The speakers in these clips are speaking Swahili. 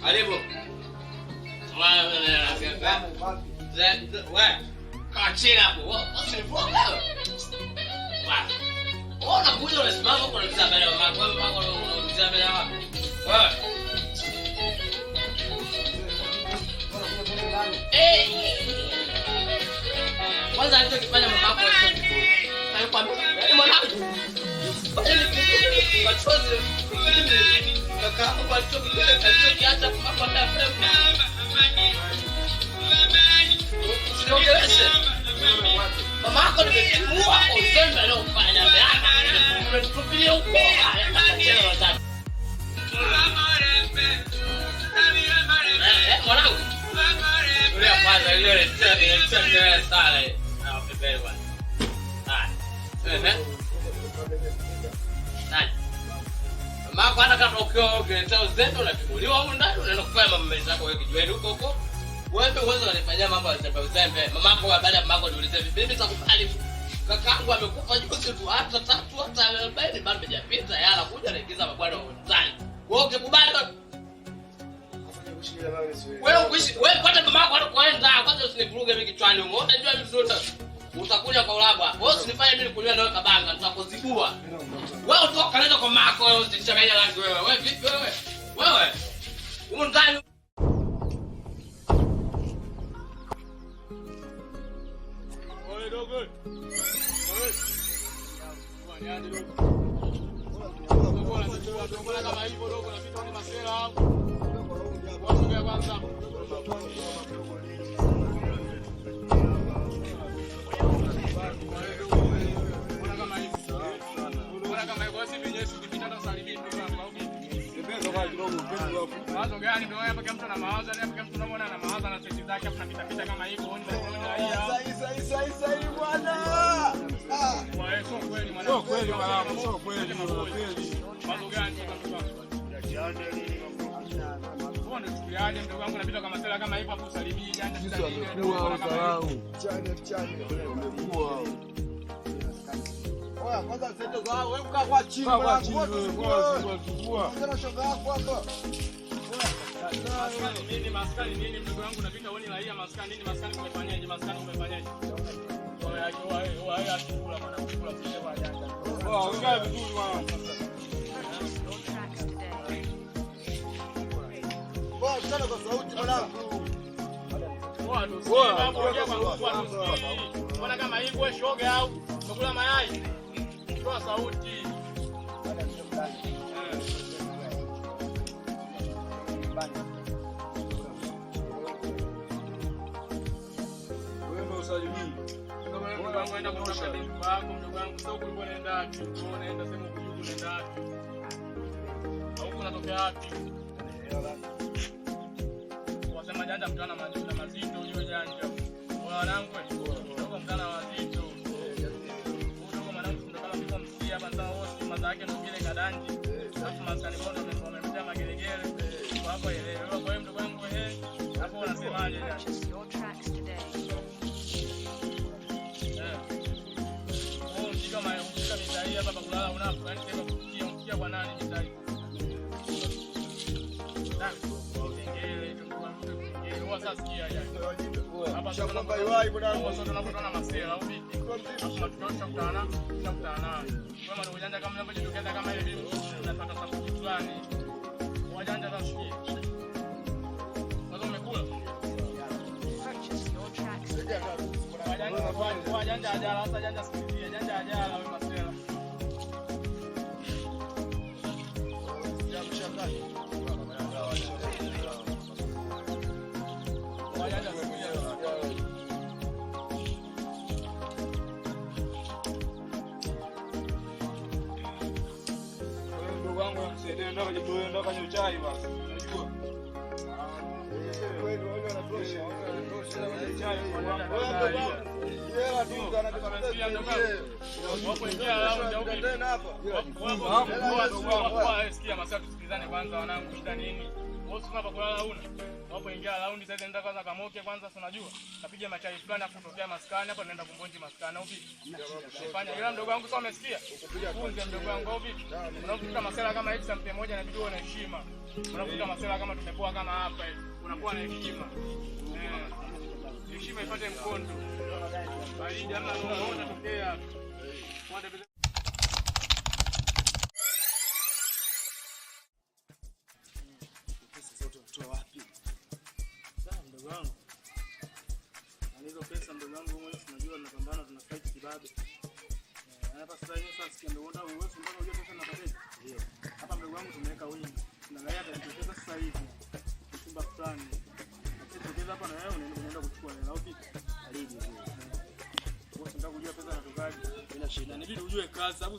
Karibu. Wewe. Kachina hapo. Usivuke wewe. Ona kuja unasimama kwa mzabele wa mako mpaka mzabele wa. Wewe. Kwanza alichokifanya mamako sio kizuri. Alikwambia, "Mwanangu, machozi kaka hapo kwa choki alichokiacha kwa muda mrefu." Mama yako nimekuwa uzembe leo kufanya hapa. Nimetupilia huko. Tena wazazi. Mwanangu. Ule kwanza ile tena sana. Na pepe bwana. Nani? Mama yako hata kama ukiongelea uzembe unachukuliwa huko ndani unaenda kufanya mambo yako wewe kijiweni huko. Wewe uwezo unanifanyia mambo ya uzembe. Mamako baada ya mamako niulize vipi mimi sikukubali. Kakaangu amekufa juzi tu hata 3 hata 40 bado hajapita yala kuja naingiza mabwana wa ndani. Wewe ukikubali wewe uishi wewe pata mamako anakoenda kwanza usinivuruge mimi kichwani huko. Unajua mimi zote utakuja kwa ulabwa. Wewe usinifanye mimi kunywa nawe kabanga tutakuzibua. Wewe utoka nenda kwa mamako wewe usichanganya rangi wewe. Wewe vipi wewe? Wewe umo ndani kama hivyo dogo na vitu ni masela hapo. Wasogea kwanza. Mbona kama hivyo? Mbona kama hivyo sisi wenyewe tukipita na salimia ndio kama huko. Ndio kwa kidogo kidogo. Mawazo gani ndio hapa kama mtu ana mawazo, na kama mtu anaona ana mawazo na sisi zake hapo tunapita pita kama hivyo. Sai bwana. Sio kweli mwanangu. Sio kweli mwanangu. Sio kweli kweli. Mambo gani kama Mbona tukiaje mdogo wangu napita kama sala kama hivyo hapo salimii jana sasa nini ndio chane. Umekuwa. Oya kwanza sasa zao wewe ukaa kwa chini bwana. Chukua. Sasa shoga yako hapa. Maskani nini mdogo wangu napita uone raia maskani nini umefanyaje umefanyaje? Oya chukua bwana kula pia bwana. Ongea vizuri bwana. Sana kwa sauti mwanangu. Mbona kama hivi wewe shoga au unakula mayai? Toa sauti. Wewe ndio usalimii. Kama wewe unaenda kutoka nyumba yako mdogo wangu sio kulikuwa unaenda wapi? Unaenda sema kujuku unaenda wapi? Au unatokea wapi? Wasema janja mtana mazito mazito hiyo janja. Wanangu ndio mtana mazito. Ndio mwanangu ndio kama mko msia hapa ndio wote maza yake ndio kile kadanji. Alafu maskani bondo ndio wamemtia magelegele. Hapo ile kwa hiyo mdogo wangu hapo unasemaje janja? Kama unataka mizai hapa kwa kulala unapo yani sema kukia kwa nani mizai? Sasa sikia hapa shamba baiwai bwana sasa tunapotana masela au vipi hapo tunaanza kukutana kama ndio ujanja kama mnavyojitokeza kama hivi tunapata sababu fulani wajanja wasikie sasa umekula wajanja ajala sasa janja sikia janja ajala wewe masela ya mshakaji ndio kwenye chai basi. Unajua? Kweli wale wanatosha, chai yeye tu anataka wapo ingia lao tena hapa. Wapo sikia masaa tusikilizane kwanza wanangu shida nini? Boss hapa kulala una. Hapo ingia raundi sasa nenda kwanza kamoke kwanza unajua. Kapiga machai fulani afu kutokea maskani hapa naenda kumbonji maskani au vipi? Fanya ila mdogo wangu sio umesikia? Kunje mdogo wangu au vipi? Unakuta masela kama hivi sampe moja na bidii na heshima. Unakuta masela kama tumepoa kama hapa hivi. Unakuwa na heshima. Heshima ipate mkondo. Bali jamaa tunaona tokea. Pesa ndugu yangu wewe unajua tunapambana tunafight kibabe. Hapa sasa hivi sasa sikiendo wewe unajua pesa napata. Ndio. Hapa ndugu yangu tumeweka wingi. Tunaangalia hata pesa sasa hivi. Simba fulani. Ukitokeza hapa na wewe unaenda kuchukua hela au vipi? Karibu. Wewe unataka kujua pesa inatokaje? Bila shida. Inabidi ujue kazi sababu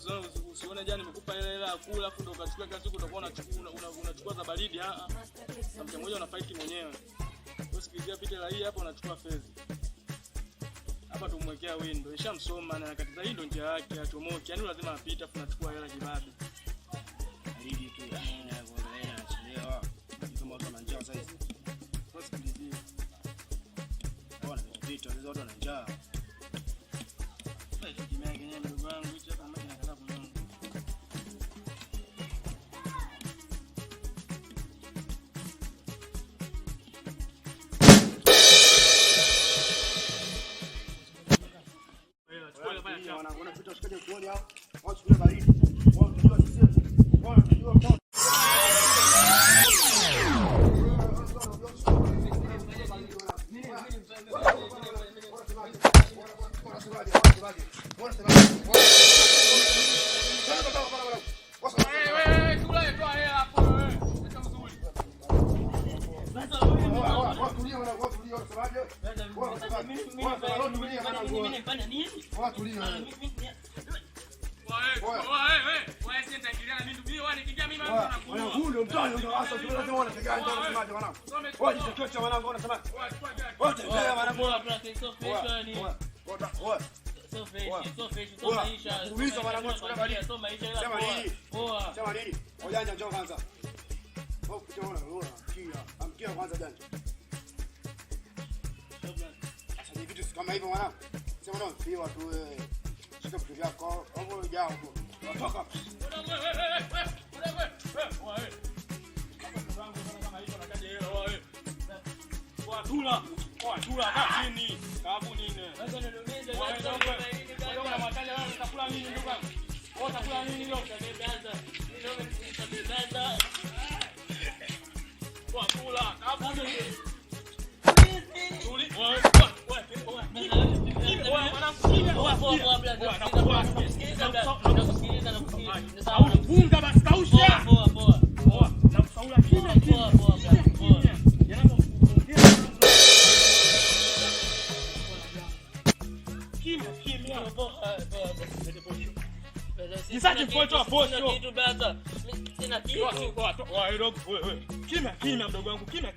usione jana nimekupa hela ya kula afu ndo ukachukua kazi huko utakuwa unachukua za baridi. Samke moja unafight mwenyewe. Usikizia pite la hii hapa unachukua fedha. Hapa tumwekea window. Ishamsoma na katiza hii ndo njia yake atomoke. Yaani lazima apite afu nachukua hela kibabe. Baridi tu. Nachelewa. Kama watu wana njaa sasa hivi. Usikilizie. Bwana vitu hizo watu wana njaa. Sasa kimea kenyewe ndugu wangu hicho kama nataka kununua. Wanaona vitu usikaje kuoni hao. Watu kule baridi. Wao tunajua sisi. Wao tunajua kwa. Kama hivyo mwanangu. Sema ndio fiwa tu wewe. Shika vitu vyako. Hapo jao hapo. Unatoka. Tula chini. Kabu nini? Sasa niulize wewe na matanya wewe utakula nini ndugu yangu? Wewe utakula nini leo? Utaanza. Kwa kula, kabu nini? Kimya mdogo wangu, kimya.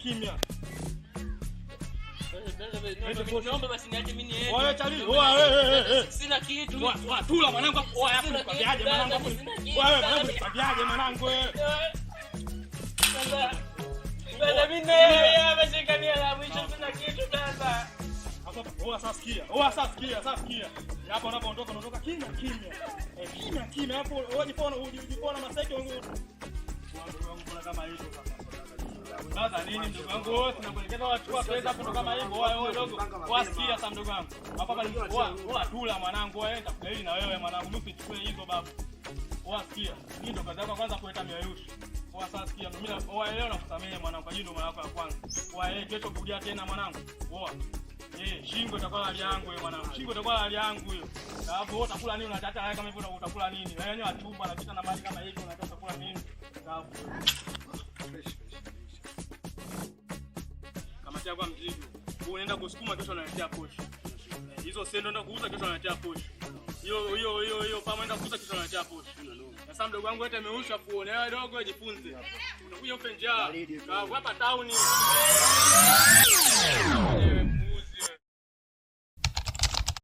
Naomba basi niache mimi niende. Wewe chali. Wewe. Sina kitu. Tula mwanangu. Wewe hapo nikwambiaje mwanangu? Wewe mwanangu nikwambiaje mwanangu wewe? Bada mimi ameshikania la mwisho sina kitu sasa. Hapo wewe sasa sikia. Hapo unapoondoka unaondoka kimya. Kimya hapo wewe jipona maseke wangu. Wangu kama hizo sasa. Sasa nini ndugu wangu wewe tunakuelekeza wachukua pesa hapo kama hivyo wewe dogo. Wasikia sasa ndugu wangu. Hapa wewe tula mwanangu wewe nitakubaili na wewe mwanangu mimi sichukue hizo babu. Wasikia. Hii ndo kazi yako kwanza kuleta mioyushi. Sasa sikia mimi leo nakusamehe mwanangu kwa jino mara yako ya kwanza. Kesho kuja tena mwanangu. Shingo itakuwa hali yangu wewe mwanangu. Shingo itakuwa hali yangu hiyo. Sababu wewe utakula nini unataka haya kama hivyo utakula nini? Wewe wenyewe achumba na kitu na mali kama hivi unataka kula nini? Sababu kama kwa mzigo. Unaenda kusukuma kesho unaletea posho. Hizo sendo ndio kuuza kesho unaletea posho. Hiyo kama unaenda kuuza kesho unaletea posho. Sasa mdogo wangu wote ameusha kuone wewe dogo jifunze. Utakuja upe njaa. Hapa town.